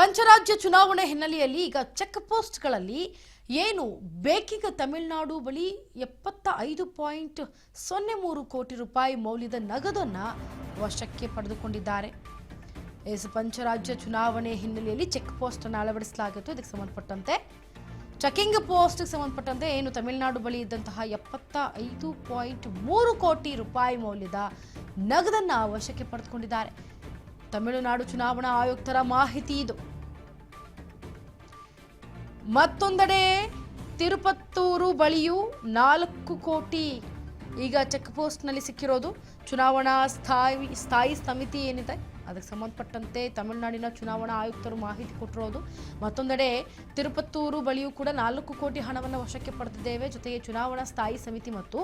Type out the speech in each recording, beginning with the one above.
ಪಂಚರಾಜ್ಯ ಚುನಾವಣೆ ಹಿನ್ನೆಲೆಯಲ್ಲಿ ಈಗ ಚೆಕ್ ಪೋಸ್ಟ್ಗಳಲ್ಲಿ ಏನು ಬೇಕೀಗ ತಮಿಳುನಾಡು ಬಳಿ 75.03 ಕೋಟಿ ರೂಪಾಯಿ ಮೌಲ್ಯದ ನಗದನ್ನು ವಶಕ್ಕೆ ಪಡೆದುಕೊಂಡಿದ್ದಾರೆ. ಪಂಚರಾಜ್ಯ ಚುನಾವಣೆ ಹಿನ್ನೆಲೆಯಲ್ಲಿ ಚೆಕ್ ಪೋಸ್ಟ್ ಅನ್ನು ಅಳವಡಿಸಲಾಗಿತ್ತು. ಇದಕ್ಕೆ ಸಂಬಂಧಪಟ್ಟಂತೆ ಚೆಕಿಂಗ್ ಪೋಸ್ಟ್ ಸಂಬಂಧಪಟ್ಟಂತೆ ಏನು ತಮಿಳುನಾಡು ಬಳಿ ಇದ್ದಂತಹ 75.3 ಕೋಟಿ ರೂಪಾಯಿ ಮೌಲ್ಯದ ನಗದನ್ನು ವಶಕ್ಕೆ ಪಡೆದುಕೊಂಡಿದ್ದಾರೆ. ತಮಿಳುನಾಡು ಚುನಾವಣಾ ಆಯುಕ್ತರ ಮಾಹಿತಿ ಇದು. ಮತ್ತೊಂದೆಡೆ ತಿರುಪತ್ತೂರು ಬಳಿಯೂ 4 ಕೋಟಿ ಈಗ ಚೆಕ್ ಪೋಸ್ಟ್ನಲ್ಲಿ ಸಿಕ್ಕಿರೋದು. ಚುನಾವಣಾ ಸ್ಥಾಯಿ ಸಮಿತಿ ಏನಿದೆ ಅದಕ್ಕೆ ಸಂಬಂಧಪಟ್ಟಂತೆ ತಮಿಳುನಾಡಿನ ಚುನಾವಣಾ ಆಯುಕ್ತರು ಮಾಹಿತಿ ಕೊಟ್ಟಿರೋದು. ಮತ್ತೊಂದೆಡೆ ತಿರುಪತ್ತೂರು ಬಳಿಯೂ ಕೂಡ 4 ಕೋಟಿ ಹಣವನ್ನು ವಶಕ್ಕೆ ಪಡೆದಿದ್ದೇವೆ. ಜೊತೆಗೆ ಚುನಾವಣಾ ಸ್ಥಾಯಿ ಸಮಿತಿ ಮತ್ತು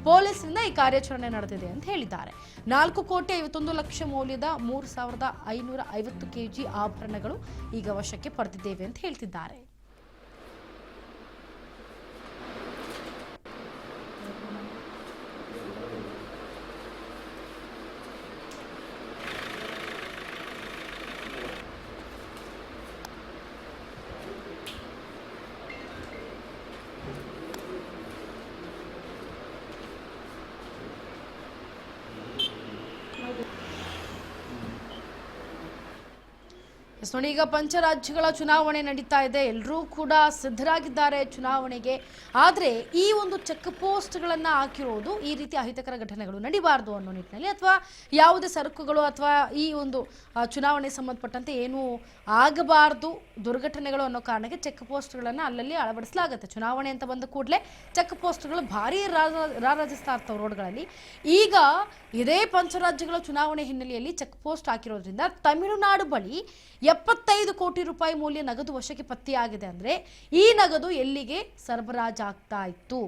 ಪೊಲೀಸರಿಂದ ಈ ಕಾರ್ಯಾಚರಣೆ ನಡೆದಿದೆ ಅಂತ ಹೇಳಿದ್ದಾರೆ. 4 ಕೋಟಿ 51 ಲಕ್ಷ ಮೌಲ್ಯದ 3550 ಕೆಜಿ ಆಭರಣಗಳು ಈಗ ವಶಕ್ಕೆ ಪಡೆದಿದ್ದೇವೆ ಅಂತ ಹೇಳ್ತಿದ್ದಾರೆ. ನೋಡಿ, ಈಗ ಪಂಚರಾಜ್ಯಗಳ ಚುನಾವಣೆ ನಡೀತಾ ಇದೆ. ಎಲ್ಲರೂ ಕೂಡ ಸಿದ್ಧರಾಗಿದ್ದಾರೆ ಚುನಾವಣೆಗೆ. ಆದರೆ ಈ ಒಂದು ಚೆಕ್ ಪೋಸ್ಟ್ಗಳನ್ನು ಹಾಕಿರೋದು ಈ ರೀತಿ ಅಹಿತಕರ ಘಟನೆಗಳು ನಡೀಬಾರ್ದು ಅನ್ನೋ ನಿಟ್ಟಿನಲ್ಲಿ, ಅಥವಾ ಯಾವುದೇ ಸರಕುಗಳು ಅಥವಾ ಈ ಒಂದು ಚುನಾವಣೆ ಸಂಬಂಧಪಟ್ಟಂತೆ ಏನೂ ಆಗಬಾರ್ದು ದುರ್ಘಟನೆಗಳು ಅನ್ನೋ ಕಾರಣಕ್ಕೆ ಚೆಕ್ ಪೋಸ್ಟ್ಗಳನ್ನು ಅಲ್ಲಲ್ಲಿ ಅಳವಡಿಸಲಾಗುತ್ತೆ. ಚುನಾವಣೆ ಅಂತ ಬಂದ ಕೂಡಲೇ ಚೆಕ್ ಪೋಸ್ಟ್ಗಳು ಭಾರೀ ರಾರಾಜಿಸ್ತಾ ಇರ್ತವೆ ರೋಡ್ಗಳಲ್ಲಿ. ಈಗ ಇದೇ ಪಂಚರಾಜ್ಯಗಳ ಚುನಾವಣೆ ಹಿನ್ನೆಲೆಯಲ್ಲಿ ಚೆಕ್ ಪೋಸ್ಟ್ ಹಾಕಿರೋದ್ರಿಂದ ತಮಿಳುನಾಡು ಬಳಿ 75 ಕೋಟಿ ರೂಪಾಯಿ ಮೌಲ್ಯ ನಗದು ವಶಕ್ಕೆ ಪತ್ತೆಯಾಗಿದೆ. ಅಂದರೆ ಈ ನಗದು ಎಲ್ಲಿಗೆ ಸರಬರಾಜಾಗ್ತಾ ಇತ್ತು,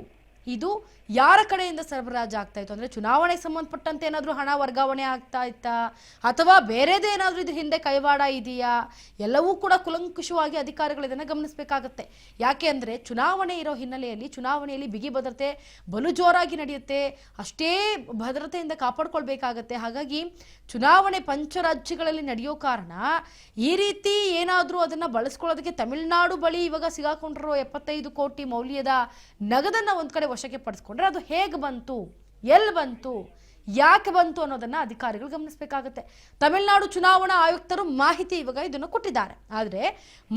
ಇದು ಯಾರ ಕಡೆಯಿಂದ ಸರಬರಾಜು ಆಗ್ತಾ ಇತ್ತು, ಅಂದರೆ ಚುನಾವಣೆಗೆ ಸಂಬಂಧಪಟ್ಟಂತೆ ಏನಾದರೂ ಹಣ ವರ್ಗಾವಣೆ ಆಗ್ತಾ ಇತ್ತಾ ಅಥವಾ ಬೇರೆದೇ ಏನಾದರೂ ಇದ್ರ ಹಿಂದೆ ಕೈವಾಡ ಇದೆಯಾ, ಎಲ್ಲವೂ ಕೂಡ ಕುಲಂಕುಷವಾಗಿ ಅಧಿಕಾರಿಗಳು ಇದನ್ನು ಗಮನಿಸಬೇಕಾಗತ್ತೆ. ಯಾಕೆ ಅಂದರೆ ಚುನಾವಣೆ ಇರೋ ಹಿನ್ನೆಲೆಯಲ್ಲಿ ಚುನಾವಣೆಯಲ್ಲಿ ಬಿಗಿ ಭದ್ರತೆ ಬಲು ಜೋರಾಗಿ ನಡೆಯುತ್ತೆ, ಅಷ್ಟೇ ಭದ್ರತೆಯಿಂದ ಕಾಪಾಡ್ಕೊಳ್ಬೇಕಾಗತ್ತೆ. ಹಾಗಾಗಿ ಚುನಾವಣೆ ಪಂಚರಾಜ್ಯಗಳಲ್ಲಿ ನಡೆಯೋ ಕಾರಣ ಈ ರೀತಿ ಏನಾದರೂ ಅದನ್ನು ಬಳಸ್ಕೊಳ್ಳೋದಕ್ಕೆ ತಮಿಳುನಾಡು ಬಳಿ ಇವಾಗ ಸಿಗಾಕೊಂಡಿರೋ 75 ಕೋಟಿ ಮೌಲ್ಯದ ನಗದನ್ನು ಒಂದು ಕಡೆ ವಶಕ್ಕೆ ಪಡಿಸ್ಕೊಂಡ್ರೆ ಅದು ಹೇಗೆ ಬಂತು, ಎಲ್ಲಿ ಬಂತು, ಯಾಕೆ ಬಂತು ಅನ್ನೋದನ್ನ ಅಧಿಕಾರಿಗಳು ಗಮನಿಸಬೇಕಾಗುತ್ತೆ. ತಮಿಳುನಾಡು ಚುನಾವಣಾ ಆಯುಕ್ತರು ಮಾಹಿತಿ ಇವಾಗ ಇದನ್ನು ಕೊಟ್ಟಿದ್ದಾರೆ. ಆದರೆ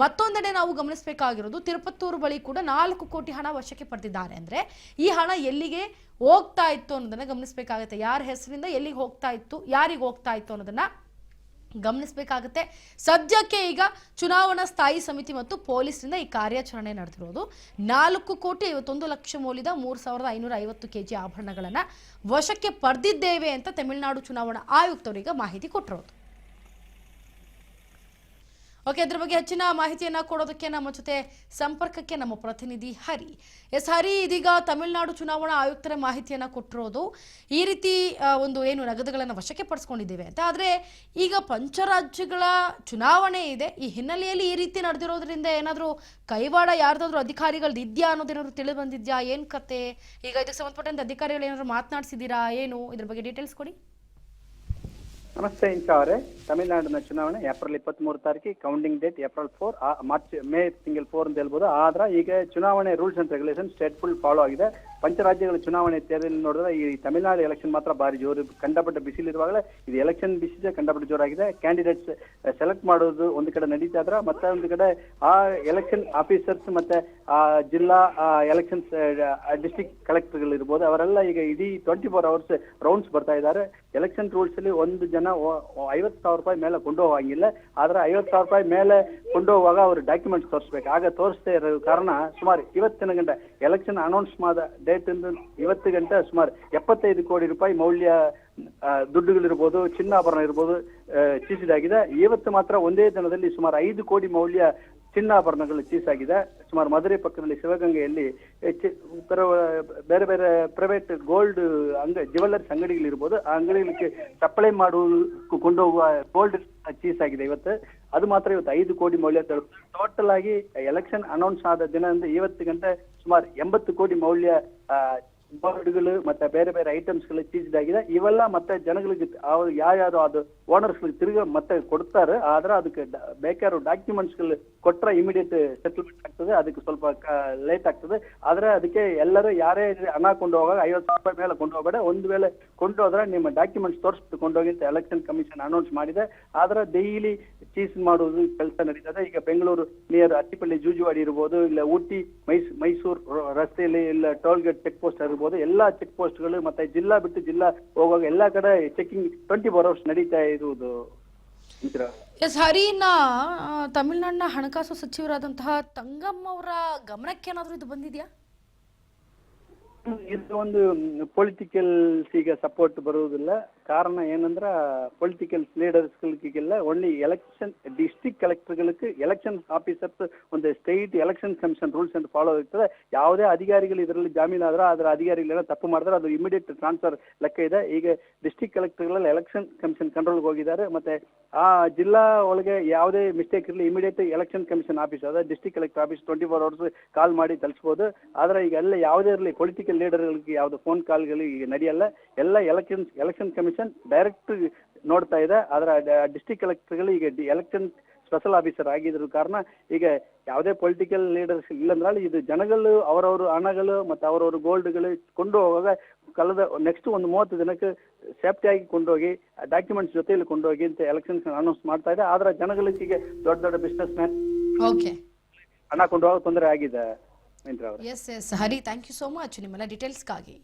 ಮತ್ತೊಂದೆಡೆ ನಾವು ಗಮನಿಸಬೇಕಾಗಿರೋದು ತಿರುಪತ್ತೂರು ಬಳಿ ಕೂಡ 4 ಕೋಟಿ ಹಣ ವಶಕ್ಕೆ ಪಡೆದಿದ್ದಾರೆ. ಅಂದರೆ ಈ ಹಣ ಎಲ್ಲಿಗೆ ಹೋಗ್ತಾ ಇತ್ತು ಅನ್ನೋದನ್ನ ಗಮನಿಸಬೇಕಾಗುತ್ತೆ. ಯಾರ ಹೆಸರಿಂದ ಎಲ್ಲಿಗೆ ಹೋಗ್ತಾ ಇತ್ತು, ಯಾರಿಗೆ ಹೋಗ್ತಾ ಇತ್ತು ಅನ್ನೋದನ್ನ ಗಮನಿಸಬೇಕಾಗುತ್ತೆ. ಸದ್ಯಕ್ಕೆ ಈಗ ಚುನಾವಣಾ ಸ್ಥಾಯಿ ಸಮಿತಿ ಮತ್ತು ಪೊಲೀಸರಿಂದ ಈ ಕಾರ್ಯಾಚರಣೆ ನಡೆದಿರೋದು. 4 ಕೋಟಿ 51 ಲಕ್ಷ ಮೌಲ್ಯದ 3550 ಕೆಜಿ ಆಭರಣಗಳನ್ನು ವಶಕ್ಕೆ ಪಡೆದಿದ್ದೇವೆ ಅಂತ ತಮಿಳುನಾಡು ಚುನಾವಣಾ ಆಯುಕ್ತರು ಈಗ ಮಾಹಿತಿ ಕೊಟ್ಟಿರೋದು. ಓಕೆ, ಅದ್ರ ಬಗ್ಗೆ ಹೆಚ್ಚಿನ ಮಾಹಿತಿಯನ್ನು ಕೊಡೋದಕ್ಕೆ ನಮ್ಮ ಜೊತೆ ಸಂಪರ್ಕಕ್ಕೆ ನಮ್ಮ ಪ್ರತಿನಿಧಿ ಹರಿ. ಹರಿ, ಇದೀಗ ತಮಿಳುನಾಡು ಚುನಾವಣಾ ಆಯುಕ್ತರ ಮಾಹಿತಿಯನ್ನು ಕೊಟ್ಟಿರೋದು ಈ ರೀತಿ ಒಂದು ಏನು ನಗದುಗಳನ್ನು ವಶಕ್ಕೆ ಪಡಿಸ್ಕೊಂಡಿದ್ದೇವೆ ಅಂತ. ಆದರೆ ಈಗ ಪಂಚರಾಜ್ಯಗಳ ಚುನಾವಣೆ ಇದೆ, ಈ ಹಿನ್ನೆಲೆಯಲ್ಲಿ ಈ ರೀತಿ ನಡೆದಿರೋದ್ರಿಂದ ಏನಾದರೂ ಕೈವಾಡ ಯಾರ್ದಾದ್ರೂ ಅಧಿಕಾರಿಗಳದ್ದು ಇದೆಯಾ ಅನ್ನೋದೇನಾದ್ರು ತಿಳಿದು ಬಂದಿದ್ಯಾ, ಏನು ಕತೆ? ಈಗ ಇದಕ್ಕೆ ಸಂಬಂಧಪಟ್ಟಂತೆ ಅಧಿಕಾರಿಗಳು ಏನಾದ್ರು ಮಾತನಾಡಿಸಿದ್ದೀರಾ, ಏನು ಇದ್ರ ಬಗ್ಗೆ ಡೀಟೇಲ್ಸ್ ಕೊಡಿ. ನಮಸ್ತೆ ಇಂಚಾ ಅವರೇ. ತಮಿಳುನಾಡಿನ ಚುನಾವಣೆ ಏಪ್ರಿಲ್ 23 ತಾರೀಕಿಗೆ, ಕೌಂಟಿಂಗ್ ಡೇಟ್ ಏಪ್ರಿಲ್ 4, ಮೇ ತಿಂಗಳು 4 ಅಂತ ಹೇಳ್ಬೋದು. ಆದ್ರೆ ಈಗ ಚುನಾವಣೆ rules and regulation state full follow ಆಗಿದೆ. ಪಂಚರಾಜ್ಯಗಳ ಚುನಾವಣೆ ತೇರಲ್ಲಿ ನೋಡಿದ್ರೆ ಈ ತಮಿಳುನಾಡು ಎಲೆಕ್ಷನ್ ಮಾತ್ರ ಭಾರಿ ಜೋರು, ಕಂಡಪಟ್ಟ ಬಿಸಿಲಿರುವಾಗಲೇ ಇದು ಎಲೆಕ್ಷನ್ ಬಿಸಿಲೇ ಕಂಡಪಟ್ಟ ಜೋರಾಗಿದೆ. ಕ್ಯಾಂಡಿಡೇಟ್ಸ್ ಸೆಲೆಕ್ಟ್ ಮಾಡೋದು ಒಂದು ಕಡೆ ನಡೀತಾ ಇದ್ರೆ, ಮತ್ತೆ ಒಂದು ಕಡೆ ಆ ಎಲೆಕ್ಷನ್ ಆಫೀಸರ್ಸ್ ಮತ್ತೆ ಆ ಜಿಲ್ಲಾ ಎಲೆಕ್ಷನ್ ಡಿಸ್ಟ್ರಿಕ್ಟ್ ಕಲೆಕ್ಟರ್ಗಳು ಇರ್ಬೋದು, ಅವರೆಲ್ಲ ಈಗ ಇಡೀ 24 ಅವರ್ಸ್ ರೌಂಡ್ಸ್ ಬರ್ತಾ ಇದ್ದಾರೆ. ಎಲೆಕ್ಷನ್ ರೂಲ್ಸ್ ಅಲ್ಲಿ ಒಂದು ಜನ 50,000 ರೂಪಾಯಿ ಮೇಲೆ ಕೊಂಡೋಗಂಗಿಲ್ಲ. ಆದ್ರೆ 50,000 ರೂಪಾಯಿ ಮೇಲೆ ಕೊಂಡೋಗುವಾಗ ಅವರು ಡಾಕ್ಯುಮೆಂಟ್ಸ್ ತೋರಿಸ್ಬೇಕು. ಆಗ ತೋರಿಸದೇ ಇರೋ ಕಾರಣ ಸುಮಾರು ಇವತ್ತಿನ ಗಂಟೆ ಎಲೆಕ್ಷನ್ ಅನೌನ್ಸ್ ಮಾಡಿದ ಡೇಟ್ ಇಂದ ಇವತ್ತು ಗಂಟೆ ಸುಮಾರು 75 ಕೋಟಿ ರೂಪಾಯಿ ಮೌಲ್ಯ ದುಡ್ಡುಗಳಿರ್ಬೋದು, ಚಿನ್ನಾಭರಣ ಇರ್ಬೋದು ಚೀಸಿದಾಗಿದೆ. ಇವತ್ತು ಮಾತ್ರ ಒಂದೇ ದಿನದಲ್ಲಿ ಸುಮಾರು 5 ಕೋಟಿ ಮೌಲ್ಯ ಚಿನ್ನಾಭರಣಗಳು ಚೀಸಾಗಿದೆ. ಸುಮಾರು ಮಧುರೆ ಪಕ್ಕದಲ್ಲಿ ಶಿವಗಂಗೆಯಲ್ಲಿ ಬೇರೆ ಬೇರೆ ಪ್ರೈವೇಟ್ ಗೋಲ್ಡ್ ಜ್ಯುವೆಲ್ಲರ್ಸ್ ಅಂಗಡಿಗಳಿರ್ಬೋದು, ಆ ಅಂಗಡಿಗಳಿಗೆ ಸಪ್ಲೈ ಮಾಡುವ ಕೊಂಡೋಗುವ ಗೋಲ್ಡ್ ಚೀಸಾಗಿದೆ ಇವತ್ತು. ಅದು ಮಾತ್ರ ಇವತ್ತು 5 ಕೋಟಿ ಮೌಲ್ಯ. ಟೋಟಲ್ ಆಗಿ ಎಲೆಕ್ಷನ್ ಅನೌನ್ಸ್ ಆದ ದಿನದಿಂದ ಇವತ್ತು ಗಂಟೆ ಸುಮಾರು 80 ಕೋಟಿ ಮೌಲ್ಯ ಬೋರ್ಡ್ಗಳು ಮತ್ತೆ ಬೇರೆ ಬೇರೆ ಐಟಮ್ಸ್ಗಳು ಚೀಸ್ಡ್ ಆಗಿದೆ. ಇವೆಲ್ಲ ಮತ್ತೆ ಜನಗಳಿಗೆ ಅವ್ರು ಯಾವ್ಯಾವ್ದು ಅದು ಓನರ್ಸ್ಗಳಿಗೆ ತಿರುಗಿ ಮತ್ತೆ ಕೊಡ್ತಾರೆ. ಆದ್ರೆ ಅದಕ್ಕೆ ಬೇಕಾದ ಡಾಕ್ಯುಮೆಂಟ್ಸ್ಗಳು ಕೊಟ್ರೆ ಇಮಿಡಿಯೇಟ್ ಸೆಟಲ್ಮೆಂಟ್ ಆಗ್ತದೆ. ಅದಕ್ಕೆ ಸ್ವಲ್ಪ ಲೇಟ್ ಆಗ್ತದೆ. ಆದ್ರೆ ಅದಕ್ಕೆ ಎಲ್ಲರೂ ಯಾರೇ ಹಣ ಕೊಂಡು ಹೋಗಾಗ 50,000 ರೂಪಾಯಿ ಮೇಲೆ ಕೊಂಡು ಹೋಗಬೇಡ. ಒಂದು ವೇಳೆ ಕೊಂಡು ಹೋದ್ರೆ ನಿಮ್ಮ ಡಾಕ್ಯುಮೆಂಟ್ಸ್ ತೋರಿಸ್ಬಿಟ್ಟು ಕೊಂಡೋಗಿ ಅಂತ ಎಲೆಕ್ಷನ್ ಕಮಿಷನ್ ಅನೌನ್ಸ್ ಮಾಡಿದೆ. ಆದ್ರೆ ಡೈಲಿ ಚೀಸ್ ಮಾಡುವುದು ಕೆಲಸ ನಡೀತದೆ. ಈಗ ಬೆಂಗಳೂರು ನಿಯರ್ ಅತ್ತಿಪಳ್ಳಿ ಜೂಜುವಾಡಿ ಇರ್ಬೋದು, ಇಲ್ಲ ಊಟಿ ಮೈಸೂರು ರಸ್ತೆಯಲ್ಲಿ ಇಲ್ಲ ಟೋಲ್ ಗೇಟ್ ಚೆಕ್ ಪೋಸ್ಟ್ ಇರ್ಬೋದು, ಎಲ್ಲಾ ಚೆಕ್ ಪೋಸ್ಟ್ಗಳು ಮತ್ತೆ ಜಿಲ್ಲಾ ಬಿಟ್ಟು ಜಿಲ್ಲಾ ಹೋಗುವಾಗ ಎಲ್ಲಾ ಕಡೆ ಚೆಕಿಂಗ್ 24 hours ನಡೀತಾ ಇರುವುದು. ಎಸ್ ಹರಿನ ತಮಿಳುನಾಡಿನ ಹಣಕಾಸು ಸಚಿವರಾದಂತಹ ತಂಗಮ್ಮ ಅವರ ಗಮನಕ್ಕೆ ಏನಾದರೂ ಇದು ಬಂದಿದೆಯಾ? ಇದು ಒಂದು ಪೊಲಿಟಿಕಲ್ಸ್ ಈಗ ಸಪೋರ್ಟ್ ಬರುವುದಿಲ್ಲ. ಕಾರಣ ಏನಂದ್ರ ಪೊಲಿಟಿಕಲ್ ಲೀಡರ್ಸ್ಗಳಿಗೆಲ್ಲ ಓನ್ಲಿ ಎಲೆಕ್ಷನ್ ಡಿಸ್ಟ್ರಿಕ್ಟ್ ಕಲೆಕ್ಟರ್ಗಳಿಗೆ ಎಲೆಕ್ಷನ್ ಆಫೀಸರ್ಸ್ ಒಂದು ಸ್ಟೇಟ್ ಎಲೆಕ್ಷನ್ ಕಮಿಷನ್ ರೂಲ್ಸ್ ಅಂತ ಫಾಲೋ ಇರ್ತದೆ. ಯಾವುದೇ ಅಧಿಕಾರಿಗಳು ಇದರಲ್ಲಿ ಜಾಮೀನು ಆದ್ರೆ ಅದರ ಅಧಿಕಾರಿಗಳೆಲ್ಲ ತಪ್ಪು ಮಾಡಿದ್ರೆ ಅದು ಇಮಿಡಿಯೇಟ್ ಟ್ರಾನ್ಸ್ಫರ್ ಲೆಕ್ಕ ಇದೆ. ಈಗ ಡಿಸ್ಟ್ರಿಕ್ಟ್ ಕಲೆಕ್ಟರ್ಗಳೆಲ್ಲ ಎಲೆಕ್ಷನ್ ಕಮಿಷನ್ ಕಂಟ್ರೋಲ್ಗೆ ಹೋಗಿದ್ದಾರೆ. ಮತ್ತೆ ಆ ಜಿಲ್ಲಾ ಒಳಗೆ ಯಾವುದೇ ಮಿಸ್ಟೇಕ್ ಇರಲಿ ಇಮಿಡಿಯೇಟ್ ಎಲೆಕ್ಷನ್ ಕಮಿಷನ್ ಆಫೀಸ್ ಅದ ಡಿಸ್ಟ್ರಿಕ್ಟ್ ಕಲೆಕ್ಟರ್ ಆಫೀಸ್ 24 hours ಕಾಲ್ ಮಾಡಿ ತಲುಪಿಸಬಹುದು. ಆದ್ರೆ ಈಗ ಎಲ್ಲ ಯಾವುದೇ ಇರಲಿ ಪೊಲಿಟಿಕಲ್ ಲೀಡರ್ಗಳಿಗೆ ಯಾವ್ದು ಫೋನ್ ಕಾಲ್ಗಳು ಈಗ ನಡೆಯಲ್ಲ. ಎಲ್ಲ ಎಲೆಕ್ಷನ್ ಕಮಿಷನ್ ಡೈರೆಕ್ಟ್ ನೋಡ್ತಾ ಇದೆ. ಆದ್ರೆ ಡಿಸ್ಟ್ರಿಕ್ಟ್ ಕಲೆಕ್ಟರ್ಗಳು ಈಗ ಎಲೆಕ್ಷನ್ ಸ್ಪೆಷಲ್ ಆಫೀಸರ್ ಆಗಿದ್ರ ಕಾರಣ ಈಗ ಯಾವುದೇ ಪೊಲಿಟಿಕಲ್ ಲೀಡರ್ಸ್ ಇಲ್ಲಂದ್ರೆ ಇದು ಜನಗಳು ಅವರವರು ಹಣಗಳು ಮತ್ತೆ ಅವರವರು ಗೋಲ್ಡ್ಗಳು ಕೊಂಡು ಹೋಗುವಾಗ ಕಳೆದ ನೆಕ್ಸ್ಟ್ ಒಂದು 30 ದಿನಕ್ಕೆ ಸೇಫ್ಟಿ ಆಗಿ ಕೊಂಡೋಗಿ ಡಾಕ್ಯುಮೆಂಟ್ಸ್ ಜೊತೆಯಲ್ಲಿ ಕೊಂಡೋಗಿ ಅಂತ ಎಲೆಕ್ಷನ್ ಅನೌನ್ಸ್ ಮಾಡ್ತಾ ಇದೆ. ಆದ್ರೆ ಜನಗಳಿಗೆ ಈಗ ದೊಡ್ಡ ದೊಡ್ಡ ಬಿಸ್ನೆಸ್ ಮ್ಯಾನ್ ಹಣ ಕೊಂಡು ಹೋಗೋ ತೊಂದರೆ ಆಗಿದೆ. S S Hari, thank you so much ನಿಮ್ಮೆಲ್ಲ ಡೀಟೇಲ್ಸ್ಗಾಗಿ.